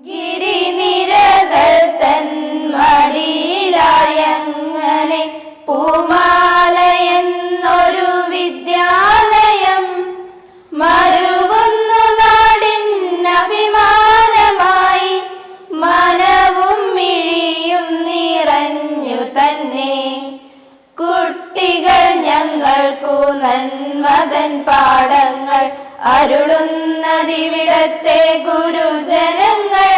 ഗിരിനിരകൾ തൻ മടിയിലായങ്ങനെ പൂമാല എന്നൊരു വിദ്യാലയം മരുവുന്നു നാടിനഭിമാനമായി മനവും മിഴിയും നിറഞ്ഞു തന്നെ. കുട്ടികൾ ഞങ്ങൾക്കു നന്മതൻ പാഠങ്ങൾ അരുളുന്നതിവിടത്തെ ഗുരുജനങ്ങൾ.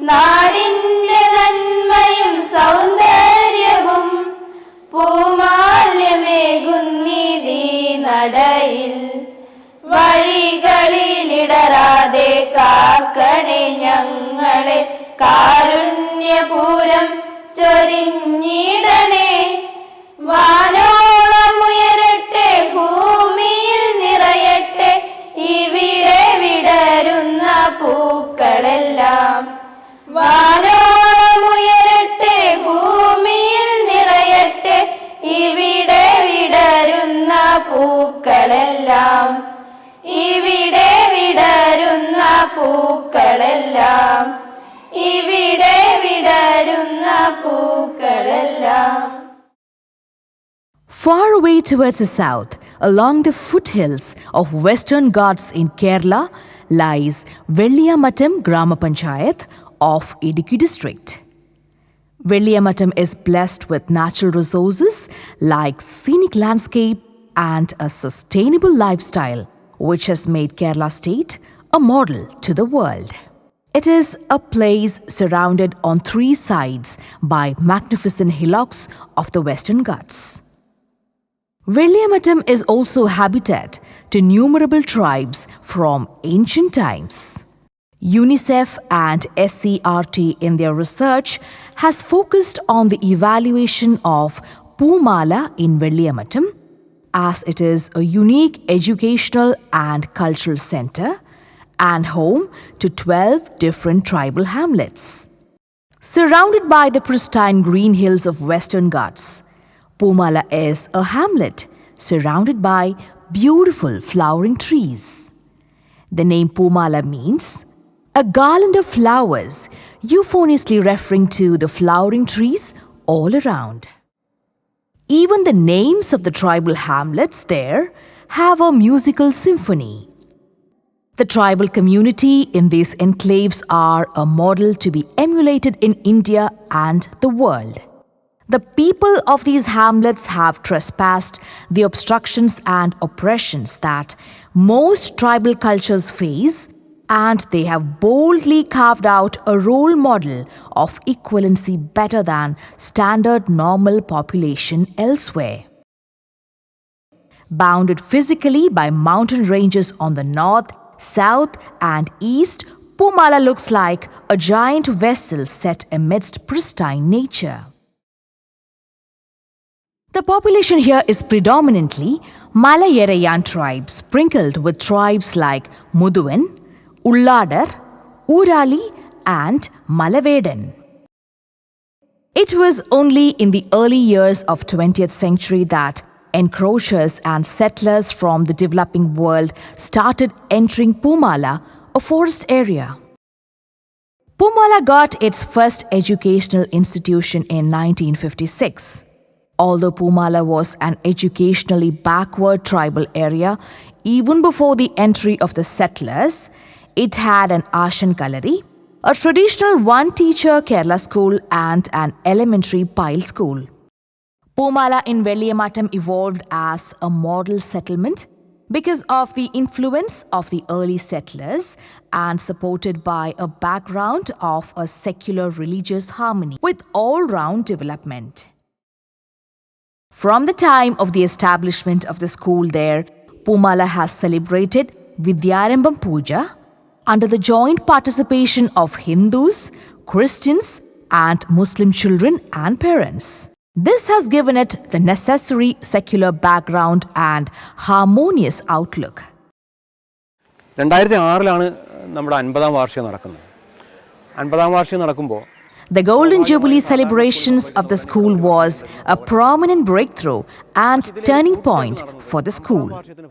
നാടിൻ്റെ നന്മയും സൗന്ദര്യവും പൂമാല്യമേകുന്നിതീ നടയിൽ. വഴികളിലിടരാതെ കാക്കണേ ഞങ്ങളെ, കാരുണ്യപൂരം ചൊരിഞ്ഞിടണേ. വാനോളമുയരട്ടെ, ഭൂമിയിൽ നിറയട്ടെ ഇവിടെ വിടരുന്ന പൂക്കളെല്ലാം. വാനോളമുയരട്ടെ, ഭൂമിയിൽ നിറയട്ടെ ഇവിടെ വിടരുന്ന പൂക്കളെല്ലാം. ഇവിടെ വിടരുന്ന പൂക്കളെല്ലാം. ഇവിടെ വിടരുന്ന പൂക്കളെല്ലാം. Far away towards the south, along the foothills of Western Ghats in Kerala, lies Velliyamattam Grama Panchayat of Idukki district. Velliyamattam is blessed with natural resources like scenic landscape and a sustainable lifestyle, which has made Kerala state a model to the world. It is a place surrounded on three sides by magnificent hillocks of the Western Ghats. Velliyamattam is also habitat to innumerable tribes from ancient times. UNICEF and SCRT in their research has focused on the evaluation of Poomala in Velliyamattam, as it is a unique educational and cultural center and home to 12 different tribal hamlets. Surrounded by the pristine green hills of Western Ghats, Poomala is a hamlet surrounded by beautiful flowering trees. The name Poomala means a garland of flowers, euphoniously referring to the flowering trees all around. Even the names of the tribal hamlets there have a musical symphony. The tribal community in these enclaves are a model to be emulated in India and the world. The people of these hamlets have trespassed the obstructions and oppressions that most tribal cultures face, and they have boldly carved out a role model of equivalency better than standard normal population elsewhere. Bounded physically by mountain ranges on the north, south and east, Poomala looks like a giant vessel set amidst pristine nature. The population here is predominantly Malayarayan tribes, sprinkled with tribes like Muduvan, Ulladar, Urali and Malavedan. It was only in the early years of 20th century that encroachers and settlers from the developing world started entering Poomala, a forest area. Poomala got its first educational institution in 1956. Although Poomala was an educationally backward tribal area even before the entry of the settlers, it had an Ashan Kalari, a traditional one-teacher Kerala school and an elementary pile school. Poomala in Velliyamattam evolved as a model settlement because of the influence of the early settlers and supported by a background of a secular religious harmony with all-round development. From the time of the establishment of the school there, Poomala has celebrated Vidyarambam Puja under the joint participation of Hindus, Christians and Muslim children and parents. This has given it the necessary secular background and harmonious outlook. 2006 നമ്മുടെ 50ാം വാർഷികം നടക്കുന്നത്. 50ാം വാർഷികം നടക്കുമ്പോൾ The Golden Jubilee celebrations of the school was a prominent breakthrough and turning point for the school.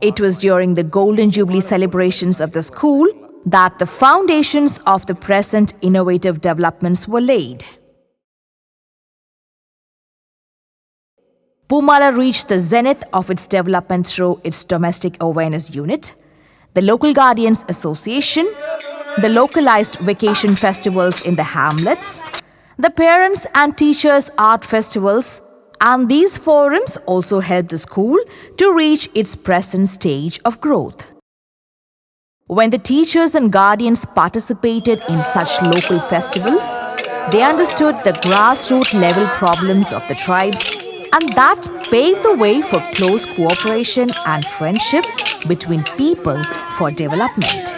It was during the Golden Jubilee celebrations of the school that the foundations of the present innovative developments were laid. Poomala reached the zenith of its development through its domestic awareness unit, the Local Guardians Association, the localized vacation festivals in the hamlets, the parents and teachers art festivals, and these forums also helped the school to reach its present stage of growth. When the teachers and guardians participated in such local festivals, they understood the grassroots level problems of the tribes, and that paved the way for close cooperation and friendship between people for development.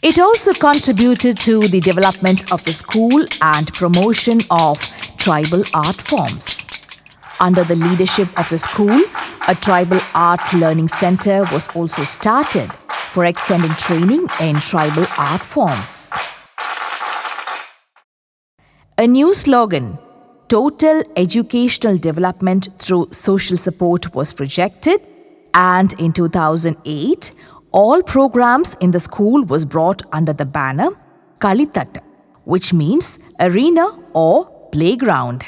It also contributed to the development of the school and promotion of tribal art forms. Under the leadership of the school, a tribal art learning center was also started for extending training in tribal art forms. A new slogan, Total Educational Development Through Social Support, was projected, and in 2008, all programs in the school was brought under the banner Kalithatta, which means arena or playground.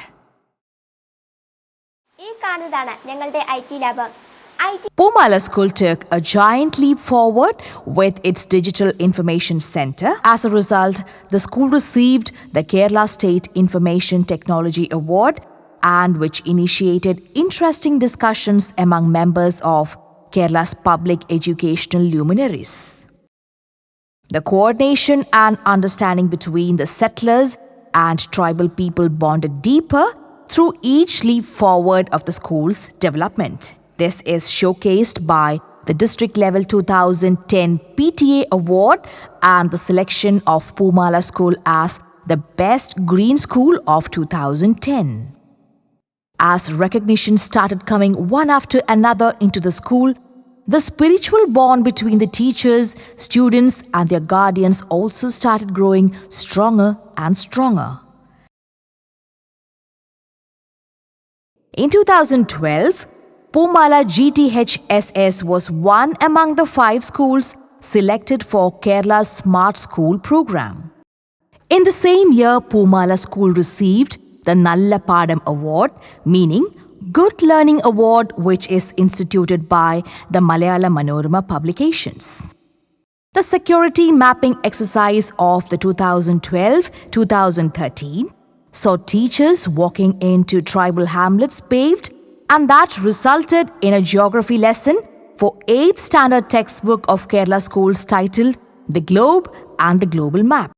Poomala School took a giant leap forward with its digital information center. As a result, the school received the Kerala State Information Technology Award, and which initiated interesting discussions among members of Kerala's public educational luminaries. The coordination and understanding between the settlers and tribal people bonded deeper through each leap forward of the school's development. This is showcased by the District Level 2010 PTA Award and the selection of Poomala School as the Best Green School of 2010. As recognition started coming one after another into the school, the spiritual bond between the teachers, students, and their guardians also started growing stronger and stronger. In 2012, Poomala GTHSS was one among the 5 schools selected for Kerala's Smart School program. In the same year, Poomala School received the Nalla Padam Award, meaning Good Learning Award, which is instituted by the Malayala Manorama publications. The security mapping exercise of the 2012-2013 saw teachers walking into tribal hamlets paved, and that resulted in a geography lesson for 8th standard textbook of Kerala schools titled The Globe and the Global Map.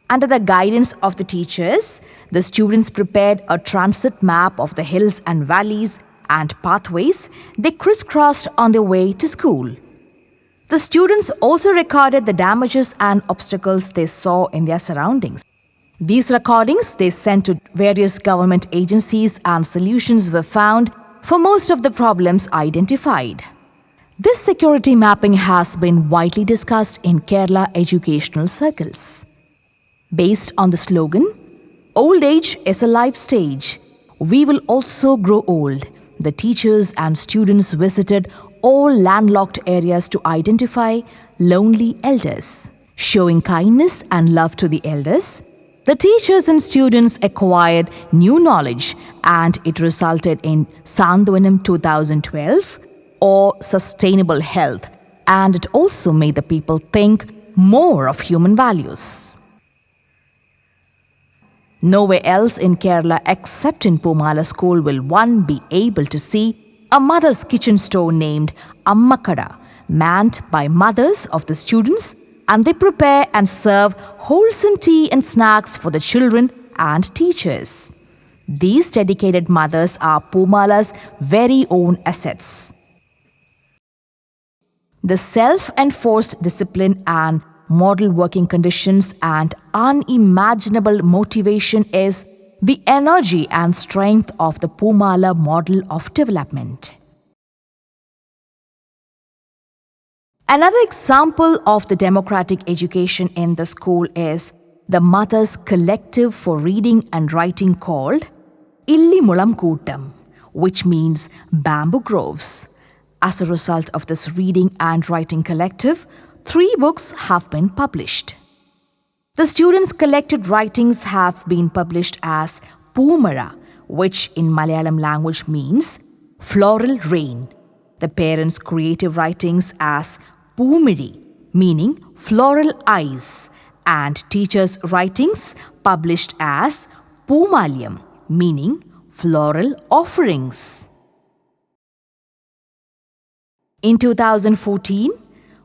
Under the guidance of the teachers, the students prepared a transit map of the hills and valleys and pathways they crisscrossed on their way to school. The students also recorded the damages and obstacles they saw in their surroundings. These recordings they sent to various government agencies, and solutions were found for most of the problems identified. This security mapping has been widely discussed in Kerala educational circles. Based on the slogan, Old age is a life stage, we will also grow old, the teachers and students visited all landlocked areas to identify lonely elders. Showing kindness and love to the elders, the teachers and students acquired new knowledge, and it resulted in Sandwanam 2012 or Sustainable Health, and it also made the people think more of human values. Nowhere else in Kerala except in Poomala School will one be able to see a mother's kitchen store named Ammakada, manned by mothers of the students, and they prepare and serve wholesome tea and snacks for the children and teachers. These dedicated mothers are Poomala's very own assets. The self-enforced discipline and model working conditions and unimaginable motivation is the energy and strength of the Poomala model of development. Another example of the democratic education in the school is the Mothers Collective for Reading and Writing called Illimulam Kootam, which means bamboo groves. As a result of this reading and writing collective, 3 books have been published. The students' collected writings have been published as Poomala, which in Malayalam language means floral rain. The parents' creative writings as Poomiri, meaning floral eyes, and teachers' writings published as Poomalyam, meaning floral offerings. In 2014,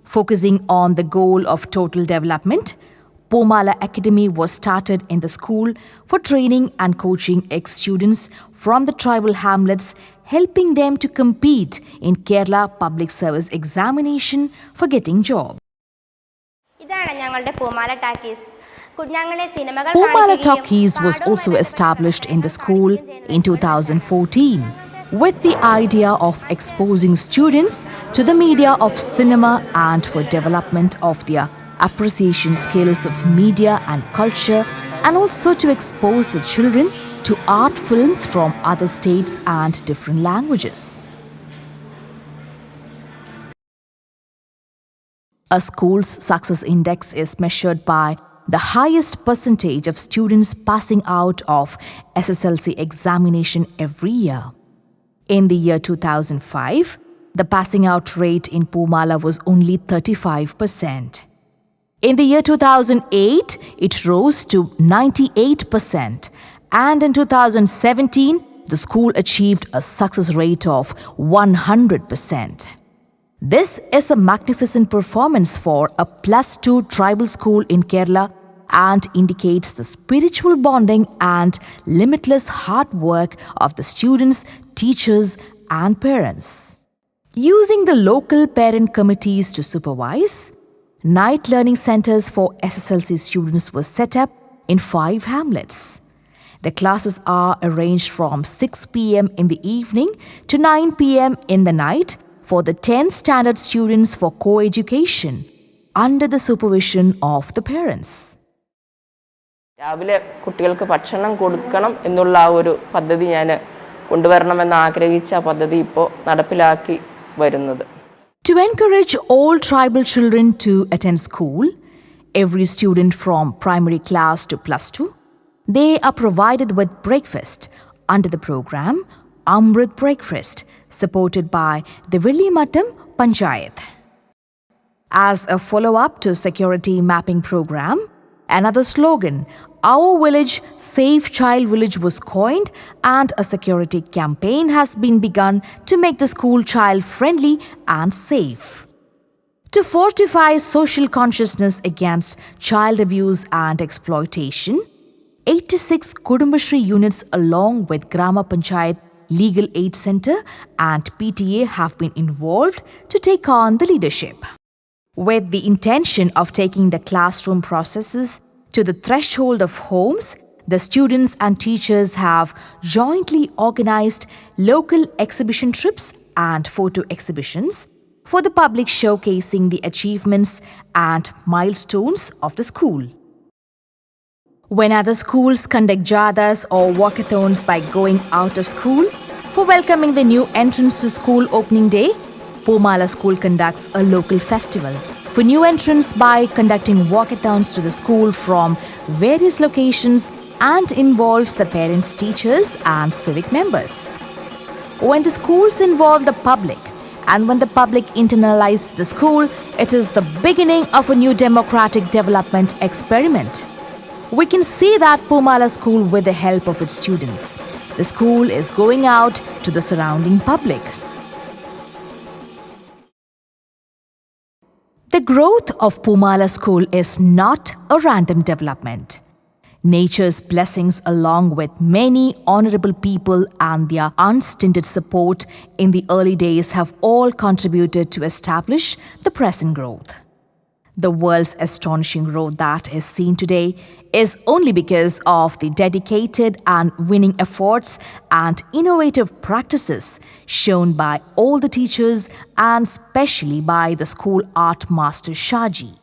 focusing on the goal of total development, Poomala Academy was started in the school for training and coaching ex-students from the tribal hamlets, helping them to compete in Kerala Public Service Examination for getting job. Poomala Talkies was also established in the school in 2014 with the idea of exposing students to the media of cinema and for development of their appreciation skills of media and culture, and also to expose the children to art films from other states and different languages. A school's success index is measured by the highest percentage of students passing out of SSLC examination every year. In the year 2005, the passing out rate in Poomala was only 35%. In the year 2008, it rose to 98%, and in 2017, the school achieved a success rate of 100%. This is a magnificent performance for a +2 tribal school in Kerala and indicates the spiritual bonding and limitless hard work of the students, teachers, and parents. Using the local parent committees to supervise, night learning centers for SSLC students were set up in 5 hamlets. The classes are arranged from 6 p.m. in the evening to 9 p.m. in the night for the 10th standard students for co-education under the supervision of the parents. രാവിലെ കുട്ടികൾക്ക് ഭക്ഷണം കൊടുക്കണം എന്നുള്ള ഒരു പദ്ധതി ഞാൻ കൊണ്ടുവരണമെന്ന് ആഗ്രഹിച്ച പദ്ധതി ഇപ്പോൾ നടപ്പിലാക്കി വരുന്നത്. To encourage all tribal children to attend school, every student from primary class to +2, they are provided with breakfast under the program Amrit Breakfast, supported by the Villimattam Panchayat. As a follow-up to security mapping program, another slogan, Our Village, Safe Child Village, was coined, and a security campaign has been begun to make the school child-friendly and safe. To fortify social consciousness against child abuse and exploitation, 86 Kudumbashri units along with Grama Panchayat Legal Aid Center and PTA have been involved to take on the leadership. With the intention of taking the classroom processes to the threshold of homes, the students and teachers have jointly organized local exhibition trips and photo exhibitions for the public, showcasing the achievements and milestones of the school. When other schools conduct jathas or walkathons by going out of school for welcoming the new entrants to school opening day, Poomala School conducts a local festival for new entrants by conducting walkathons to the school from various locations and involves the parents, teachers, and civic members. When the schools involve the public and when the public internalizes the school, it is the beginning of a new democratic development experiment. We can see that Poomala School, with the help of its students, the school is going out to the surrounding public. The growth of Poomala School is not a random development. Nature's blessings, along with many honorable people and their unstinted support in the early days, have all contributed to establish the present growth. The world's astonishing growth that is seen today is only because of the dedicated and winning efforts and innovative practices shown by all the teachers and especially by the school art master Shaji.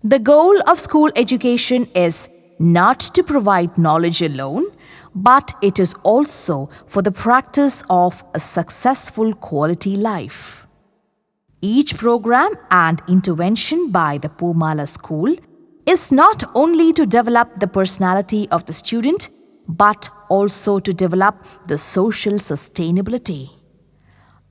The goal of school education is not to provide knowledge alone, but it is also for the practice of a successful quality life. Each program and intervention by the Poomala school is not only to develop the personality of the student, but also to develop the social sustainability.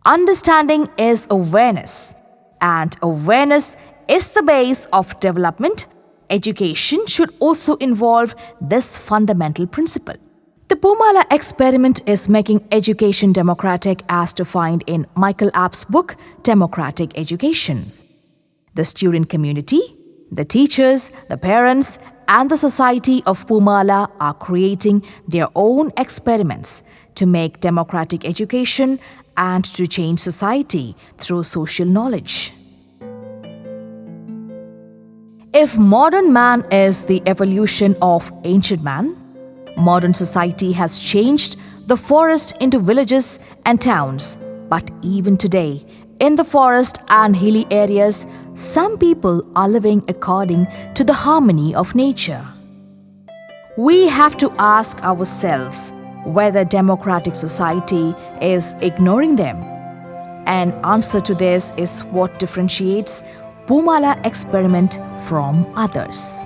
Understanding is awareness, and awareness is the base of development. Education should also involve this fundamental principle. The Poomala experiment is making education democratic as defined in Michael App's book, Democratic Education. The student community, the teachers, the parents, and the society of Poomala are creating their own experiments to make democratic education and to change society through social knowledge. If modern man is the evolution of ancient man, modern society has changed the forest into villages and towns. But even today, in the forest and hilly areas, some people are living according to the harmony of nature. We have to ask ourselves whether democratic society is ignoring them. An answer to this is what differentiates Poomala experiment from others.